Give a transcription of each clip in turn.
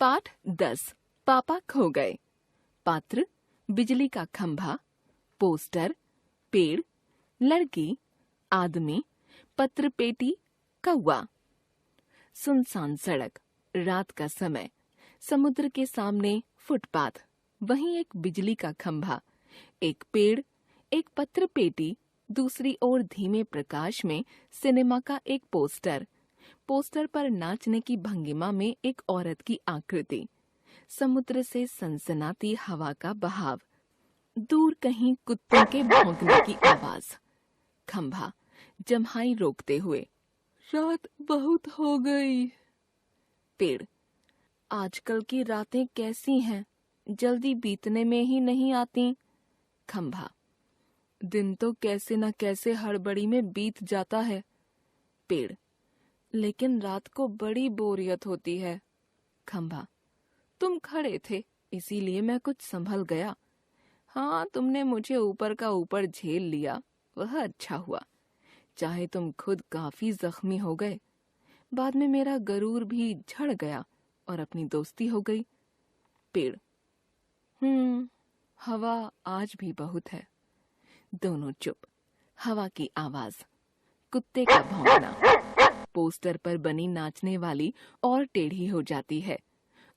पाठ 10 पापा खो गए। पात्र बिजली का खंभा, पोस्टर, पेड़, लड़की, आदमी, पत्र पेटी, कौवा। सुनसान सड़क, रात का समय, समुद्र के सामने फुटपाथ, वहीं एक बिजली का खंभा, एक पेड़, एक पत्र पेटी, दूसरी ओर धीमे प्रकाश में सिनेमा का एक पोस्टर, पोस्टर पर नाचने की भंगिमा में एक औरत की आकृति, समुद्र से सनसनाती हवा का बहाव, दूर कहीं कुत्तों के भौंकने की आवाज, खंभा जम्हाई रोकते हुए, रात बहुत हो गई। पेड़, आजकल की रातें कैसी हैं, जल्दी बीतने में ही नहीं आती। खंभा, दिन तो कैसे न कैसे हड़बड़ी में बीत जाता है। पेड़, लेकिन रात को बड़ी बोरियत होती है। खंभा, तुम खड़े थे इसीलिए मैं कुछ संभल गया। हाँ, तुमने मुझे ऊपर का ऊपर झेल लिया, वह अच्छा हुआ। चाहे तुम खुद काफी जख्मी हो गए, बाद में मेरा गरूर भी झड़ गया और अपनी दोस्ती हो गई। पेड़, हवा आज भी बहुत है। दोनों चुप। हवा की आवाज, कुत्ते का भौंकना, पोस्टर पर बनी नाचने वाली और टेढ़ी हो जाती है,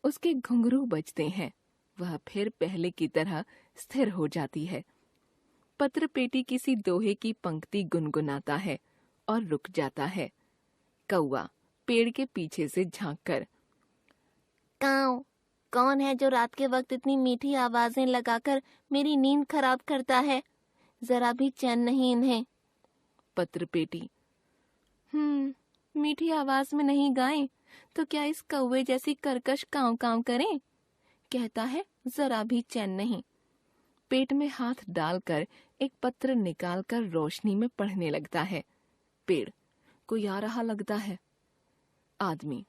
उसके घुंघरू बजते हैं, वह फिर पहले की तरह स्थिर हो जाती है। पत्र पेटी किसी दोहे की पंक्ति गुनगुनाता है और रुक जाता है। कौवा पेड़ के पीछे से झांककर, काऊ, कौन है जो रात के वक्त इतनी मीठी आवाजें लगाकर मेरी नींद खराब करता है? जरा भी चैन नहीं इन्हें। पत्र पेटी, मीठी आवाज में नहीं गाएं तो क्या इस कौवे जैसी कर्कश कांव कांव करें? कहता है जरा भी चैन नहीं। पेट में हाथ डालकर एक पत्र निकालकर रोशनी में पढ़ने लगता है। पेड़, कोई आ रहा लगता है। आदमी,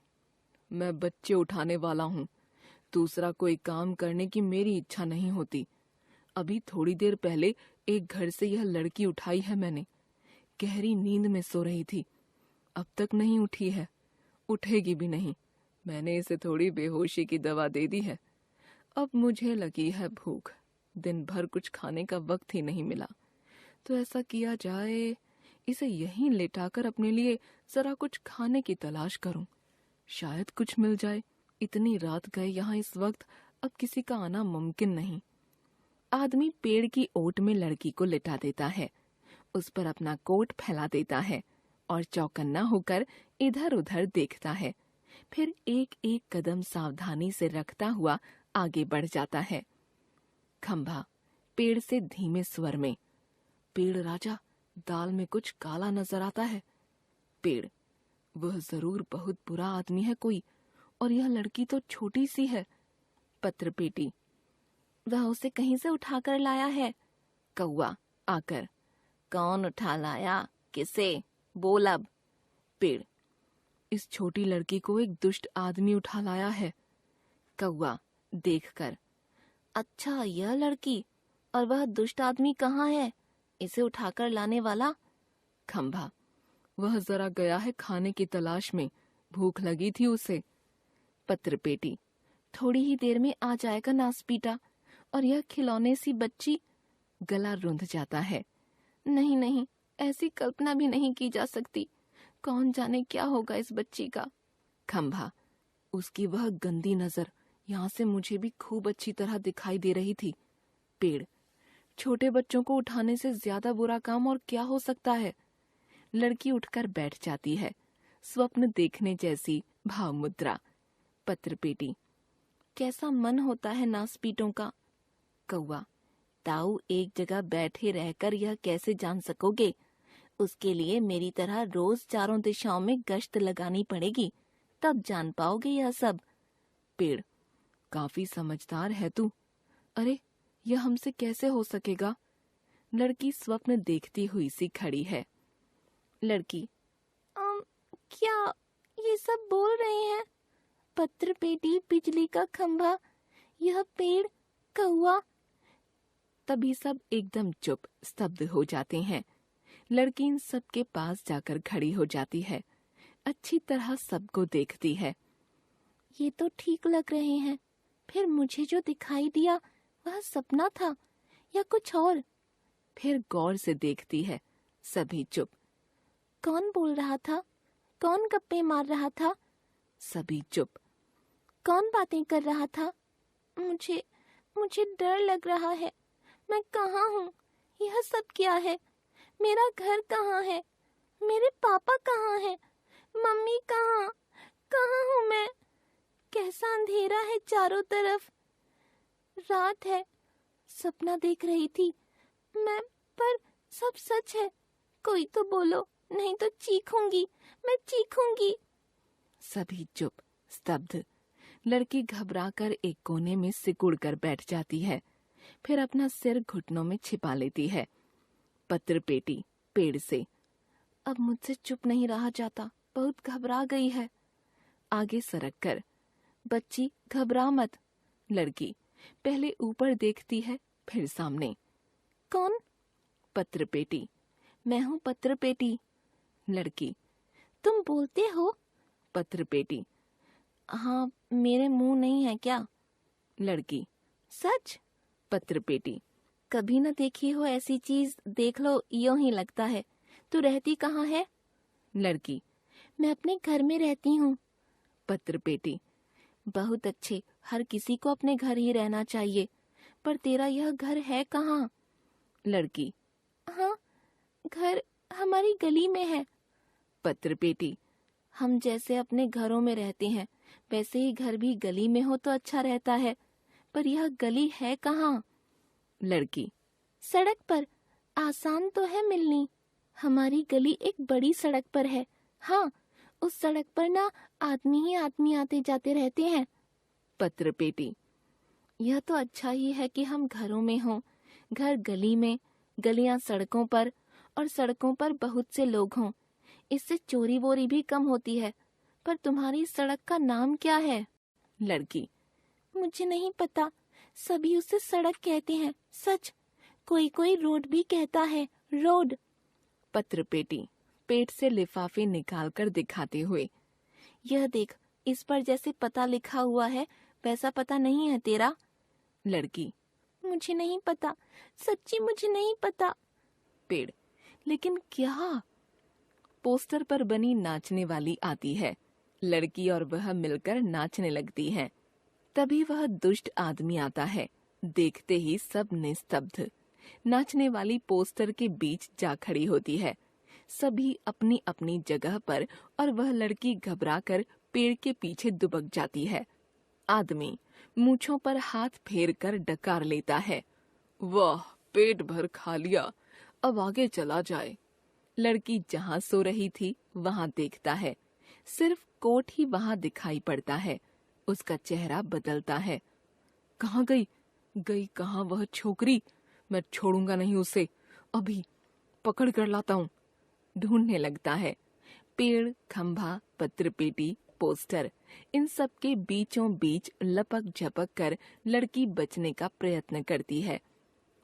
मैं बच्चे उठाने वाला हूँ, दूसरा कोई काम करने की मेरी इच्छा नहीं होती। अभी थोड़ी देर पहले एक घर से यह लड़की उठाई है मैंने, गहरी नींद में सो रही थी, अब तक नहीं उठी है, उठेगी भी नहीं। मैंने इसे थोड़ी बेहोशी की दवा दे दी है। अब मुझे लगी है भूख, दिन भर कुछ खाने का वक्त ही नहीं मिला, तो ऐसा किया जाए इसे यहीं लेटाकर अपने लिए जरा कुछ खाने की तलाश करूं, शायद कुछ मिल जाए। इतनी रात गए यहाँ इस वक्त, अब किसी का आना मुमकिन नहीं। आदमी पेड़ की ओट में लड़की को लिटा देता है, उस पर अपना कोट फैला देता है और चौकन्ना होकर इधर उधर देखता है, फिर एक एक कदम सावधानी से रखता हुआ आगे बढ़ जाता है। खंभा पेड़ से धीमे स्वर में, पेड़ राजा, दाल में कुछ काला नजर आता है। पेड़, वह जरूर बहुत बुरा आदमी है कोई, और यह लड़की तो छोटी सी है। पत्र पेटी, वह उसे कहीं से उठाकर लाया है। कौवा आकर, कौन उठा लाया, किसे, बोल अब। पेड़, इस छोटी लड़की को एक दुष्ट आदमी उठा लाया है। कौवा देखकर, अच्छा, यह लड़की, और वह दुष्ट आदमी कहाँ है, इसे उठाकर लाने वाला? खंभा, वह जरा गया है खाने की तलाश में, भूख लगी थी उसे। पत्र पेटी, थोड़ी ही देर में आ जाएगा नासपीटा, और यह खिलौने सी बच्ची। गला रुंध जाता है। नहीं नहीं, ऐसी कल्पना भी नहीं की जा सकती, कौन जाने क्या होगा इस बच्ची का। खंभा, उसकी वह गंदी नजर यहाँ से मुझे भी खूब अच्छी तरह दिखाई दे रही थी। पेड़, छोटे बच्चों को उठाने से ज्यादा बुरा काम और क्या हो सकता है। लड़की उठकर बैठ जाती है, स्वप्न देखने जैसी भाव मुद्रा। पत्र पेटी, कैसा मन होता है नासपीटों का। कौवा, ताऊ, एक जगह बैठे रहकर यह कैसे जान सकोगे? उसके लिए मेरी तरह रोज चारों दिशाओं में गश्त लगानी पड़ेगी, तब जान पाओगे यह सब। पेड़, काफी समझदार है तू। अरे, यह हमसे कैसे हो सकेगा? लड़की स्वप्न देखती हुई सी खड़ी है। लड़की, क्या ये सब बोल रहे हैं? पत्र पेटी, बिजली का खंभा, यह पेड़, कौवा। तभी सब एकदम चुप, स्तब्ध हो जाते हैं। लड़की इन सबके पास जाकर खड़ी हो जाती है, अच्छी तरह सबको देखती है। ये तो ठीक लग रहे हैं। फिर मुझे जो दिखाई दिया वह सपना था या कुछ और? फिर गौर से देखती है। सभी चुप। कौन बोल रहा था? कौन गप्पे मार रहा था? सभी चुप। कौन बातें कर रहा था? मुझे मुझे डर लग रहा है। मैं कहाँ हूँ? यह सब क्या है? मेरा घर कहाँ है? मेरे पापा कहाँ हैं? मम्मी कहाँ? कहाँ हूँ मैं? कैसा अंधेरा है चारों तरफ। रात है। सपना देख रही थी मैं, पर सब सच है। कोई तो बोलो, नहीं तो चीखूंगी, मैं चीखूंगी। सभी चुप, स्तब्ध। लड़की घबराकर एक कोने में सिकुड़ कर बैठ जाती है। फिर अपना सिर घुटनों में छिपा लेती है। पत्र पेटी पेड़ से। अब मुझसे चुप नहीं रहा जाता, बहुत घबरा गई है। आगे सरक कर। बच्ची घबरा मत। लड़की पहले ऊपर देखती है, फिर सामने। कौन? पत्र पेटी। मैं हूँ पत्र पेटी। लड़की तुम बोलते हो? पत्र पेटी। हाँ, मेरे मुंह नहीं है क्या? लड़की सच? पत्र पेटी। कभी न देखी हो ऐसी चीज, देख लो यूं ही लगता है। तू रहती कहाँ है? लड़की मैं अपने घर में रहती हूँ। पत्र पेटी। बहुत अच्छे, हर किसी को अपने घर ही रहना चाहिए। पर तेरा यह घर है कहाँ? लड़की हाँ, घर हमारी गली में है। पत्र पेटी। हम जैसे अपने घरों में रहते हैं वैसे ही घर भी गली में हो तो अच्छा रहता है। पर यह गली है कहाँ? लड़की सड़क पर। आसान तो है मिलनी। हमारी गली एक बड़ी सड़क पर है। हाँ, उस सड़क पर ना आदमी ही आदमी आते जाते रहते हैं। पत्र पेटी। यह तो अच्छा ही है कि हम घरों में हों। घर गली में, गलियां सड़कों पर, और सड़कों पर बहुत से लोग हों। इससे चोरी वोरी भी कम होती है। पर तुम्हारी सड़क का नाम क्या है? लड़की मुझे नहीं पता, सभी उसे सड़क कहते हैं। सच, कोई कोई रोड भी कहता है। रोड। पत्र पेटी पेट से लिफाफे निकालकर दिखाते हुए। यह देख, इस पर जैसे पता लिखा हुआ है वैसा पता नहीं है तेरा? लड़की मुझे नहीं पता, सच्ची मुझे नहीं पता। पेड़ लेकिन क्या? पोस्टर पर बनी नाचने वाली आती है। लड़की और वह मिलकर नाचने लगती हैं। तभी वह दुष्ट आदमी आता है। देखते ही सब निस्तब्ध। नाचने वाली पोस्टर के बीच जा खड़ी होती है। सभी अपनी अपनी जगह पर, और वह लड़की घबराकर पेड़ के पीछे दुबक जाती है। आदमी मूंछों पर हाथ फेर कर डकार लेता है। वाह, पेट भर खा लिया, अब आगे चला जाए। लड़की जहाँ सो रही थी वहाँ देखता है। सिर्फ कोट ही वहाँ दिखाई पड़ता है। उसका चेहरा बदलता है। कहाँ गई? गई कहाँ वह छोकरी? मैं छोड़ूंगा नहीं उसे, अभी पकड़ कर लाता हूँ। ढूंढने लगता है। पेड़, खंभा, पत्र पेटी, पोस्टर, इन सब के बीचों बीच लपक झपक कर लड़की बचने का प्रयत्न करती है।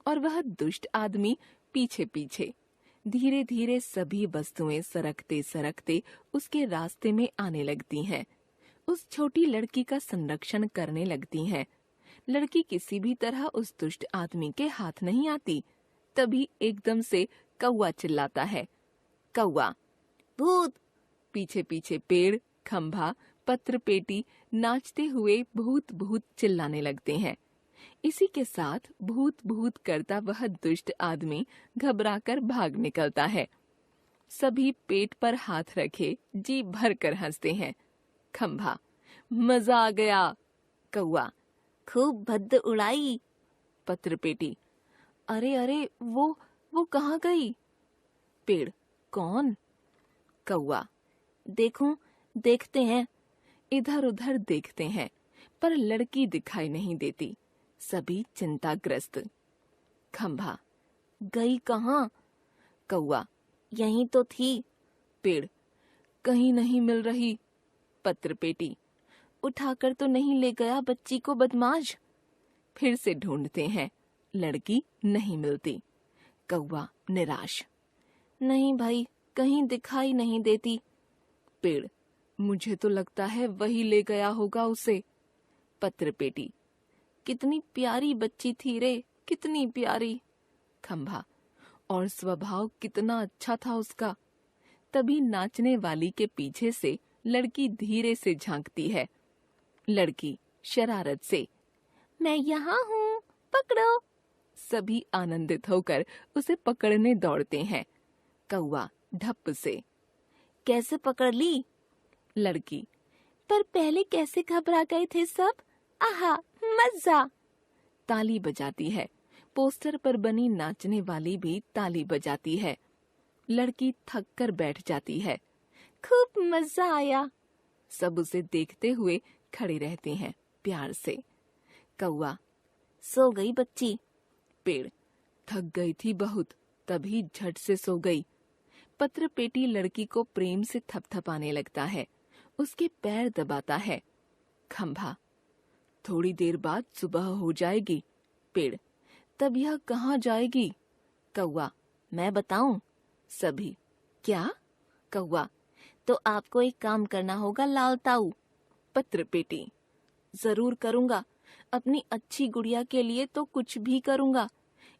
और वह दुष्ट आदमी पीछे पीछे। धीरे धीरे सभी वस्तुएं सरकते सरकते उसके रास्ते में आने लगती हैं। उस छोटी लड़की का संरक्षण करने लगती हैं। लड़की किसी भी तरह उस दुष्ट आदमी के हाथ नहीं आती। तभी एकदम से कौवा चिल्लाता है। कौवा! भूत! पीछे पीछे पेड़, खंभा, पत्र पेटी नाचते हुए भूत भूत चिल्लाने लगते हैं। इसी के साथ भूत भूत करता वह दुष्ट आदमी घबराकर भाग निकलता है। सभी पेट पर हाथ रखे जी भर कर हंसते हैं। खंभा: मजा आ गया। कौवा: खूब भद्द उड़ाई। पत्र पेटी: अरे अरे, वो कहाँ गई? पेड़: कौन? कौवा: देखूं, देखते हैं। इधर उधर देखते हैं, पर लड़की दिखाई नहीं देती। सभी चिंताग्रस्त। खंभा: गई कहाँ? कौवा: यहीं तो थी। पेड़: कहीं नहीं मिल रही। पत्र पेटी: उठाकर तो नहीं ले गया बच्ची को बदमाश? फिर से ढूंढते हैं, लड़की नहीं मिलती। कौवा निराश: नहीं भाई, कहीं दिखाई नहीं देती। पेड़: मुझे तो लगता है वही ले गया होगा उसे। पत्र पेटी, कितनी प्यारी बच्ची थी रे, कितनी प्यारी। खंभा, और स्वभाव कितना अच्छा था उसका। तभी नाचने वाली के पीछे से लड़की धीरे से झांकती है। लड़की शरारत से, मैं यहाँ हूँ, पकड़ो। सभी आनंदित होकर उसे पकड़ने दौड़ते हैं। कौवा ढप से, कैसे पकड़ ली? लड़की, पर पहले कैसे घबरा गए थे सब। आहा, मजा। ताली बजाती है। पोस्टर पर बनी नाचने वाली भी ताली बजाती है। लड़की थक कर बैठ जाती है। खूब मजा आया। सब उसे देखते हुए खड़े रहते हैं प्यार से। कौवा, सो गई बच्ची। पेड़, थक गई थी बहुत, तभी झट से सो गई। पत्र पेटी लड़की को प्रेम से थपथपाने लगता है, उसके पैर दबाता है। खंभा, थोड़ी देर बाद सुबह हो जाएगी। पेड़, तब यह कहाँ जाएगी? कौवा, मैं बताऊं? सभी, क्या? कौवा, तो आपको एक काम करना होगा लाल ताऊ। पत्र पेटी, जरूर करूंगा, अपनी अच्छी गुड़िया के लिए तो कुछ भी करूंगा।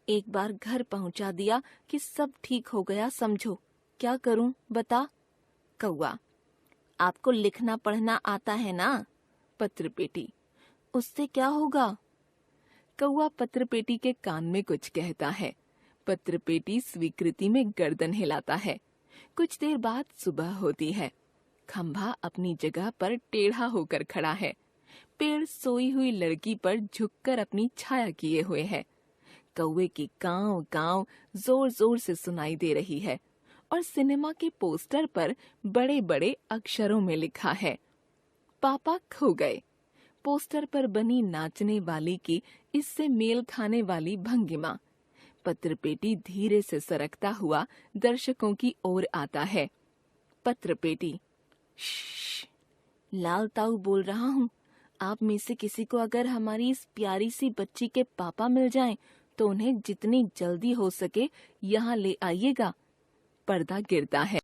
एक बार घर पहुंचा दिया कि सब ठीक हो गया समझो। क्या करूं बता? कौवा, आपको लिखना पढ़ना आता है ना? पत्र पेटी, उससे क्या होगा? कौवा पत्र पेटी के कान में कुछ कहता है। पत्र पेटी स्वीकृति में गर्दन हिलाता है। कुछ देर बाद सुबह होती है। खंभा अपनी जगह पर टेढ़ा होकर खड़ा है। पेड़ सोई हुई लड़की पर झुककर अपनी छाया किए हुए है। कौवे की कांव कांव जोर जोर से सुनाई दे रही है और सिनेमा के पोस्टर पर बड़े बड़े अक्षरों में लिखा है, पापा खो गए। पोस्टर पर बनी नाचने वाली की इससे मेल खाने वाली भंगिमा। पत्र पेटी धीरे से सरकता हुआ दर्शकों की ओर आता है। पत्र पेटी, श्श, लाल ताऊ बोल रहा हूँ। आप में से किसी को अगर हमारी इस प्यारी सी बच्ची के पापा मिल जाएं, तो उन्हें जितनी जल्दी हो सके यहाँ ले आइएगा। पर्दा गिरता है।